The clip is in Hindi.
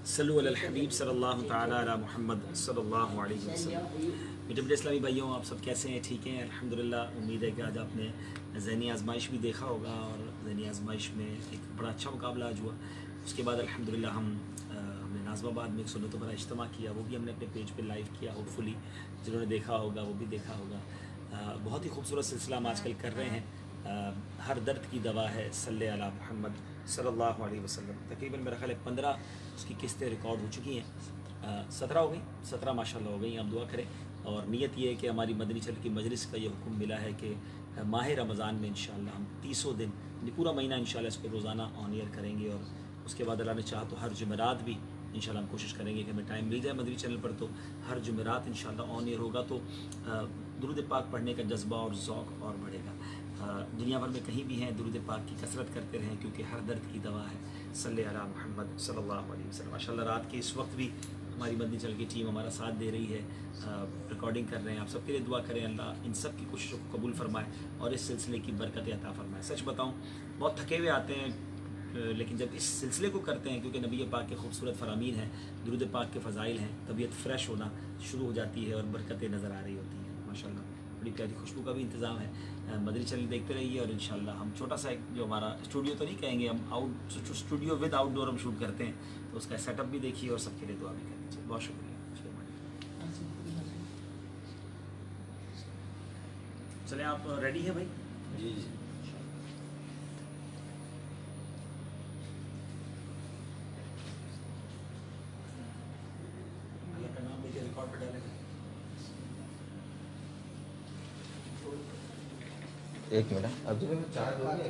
सल्लु अलल हबीब सल्लल्लाहु तआला अला मुहम्मद सल्लल्लाहु अलैहि वसल्लम। मीठे मीठे इस्लामी भाइयों, आप सब कैसे हैं? ठीक हैं अल्हम्दुलिल्लाह। उम्मीद है कि आज आपने ज़हनी आजमाइश भी देखा होगा और ज़हनी आजमाइश में एक बड़ा अच्छा मुकाबला आज हुआ। उसके बाद अल्हम्दुलिल्लाह हमने नाज़माबाद में एक सुन्नतों पर इज्तिमा किया, वो भी हमने अपने पेज पे लाइव किया। होपफुली जिन्होंने देखा होगा वो भी देखा होगा। बहुत ही खूबसूरत सिलसिला हम आजकल कर रहे हैं। हर दर्द की दवा है सल्ले अला मुहम्मद सल्लल्लाहु अलैहि वसल्लम। तकरीबन मेरा ख्याल है 15 उसकी किस्तें रिकॉर्ड हो चुकी हैं। 17 हो गई, 17 माशाल्लाह हो गई। आप दुआ करें और नीयत ये है कि हमारी मदनी चल की मजलिस का ये हुक्म मिला है कि माह रमज़ान में इंशाअल्लाह हम 30 दिन पूरा महीना इंशाअल्लाह इसको रोज़ाना ऑन एयर करेंगे। और उसके बाद अल्लाह ने चाहा तो हर जुमेरात भी इंशाअल्लाह हम कोशिश करेंगे कि हमें टाइम मिल जाए मदनी चैनल पर, तो हर जुमेरात इंशाअल्लाह ऑन एयर होगा। तो दुरूद पाक पढ़ने का जज्बा और ज़ौक़ और बढ़ेगा। दुनिया भर में कहीं भी हैं दुरूद पाक की कसरत करते रहें, क्योंकि हर दर्द की दवा है सल्ले अला मुहम्मद सल्लल्लाहु अलैहि वसल्लम। माशाअल्लाह रात के इस वक्त भी हमारी मदनी चैनल की टीम हमारा साथ दे रही है, रिकॉर्डिंग कर रहे हैं। आप सबके लिए दुआ करें, अल्लाह इन सब की कोशिशों को कबूल फरमाए और इस सिलसिले की बरकत अता फरमाए। सच बताऊँ बहुत थके हुए आते हैं, लेकिन जब इस सिलसिले को करते हैं, क्योंकि नबी पाक के खूबसूरत फ़रामीन हैं, दुरूद पाक के फ़ज़ाइल हैं, तबीयत फ़्रेश होना शुरू हो जाती है और बरकतें नज़र आ रही होती हैं। माशाअल्लाह बड़ी प्यारी खुशबू का भी इंतज़ाम है। मदनी चैनल देखते रहिए और इंशाअल्लाह हम छोटा सा एक जो हमारा स्टूडियो तो नहीं कहेंगे, हम स्टूडियो विद आउटडोर हम शूट करते हैं, तो उसका सेटअप भी देखिए और सबके लिए दुआ भी कर दीजिए। बहुत शुक्रिया। चलें, आप रेडी हैं भाई? जी। अल्लाह का नाम लेके रिकॉर्ड पे डालेंगे। एक मिनट, अब जो चार्ज हो गया।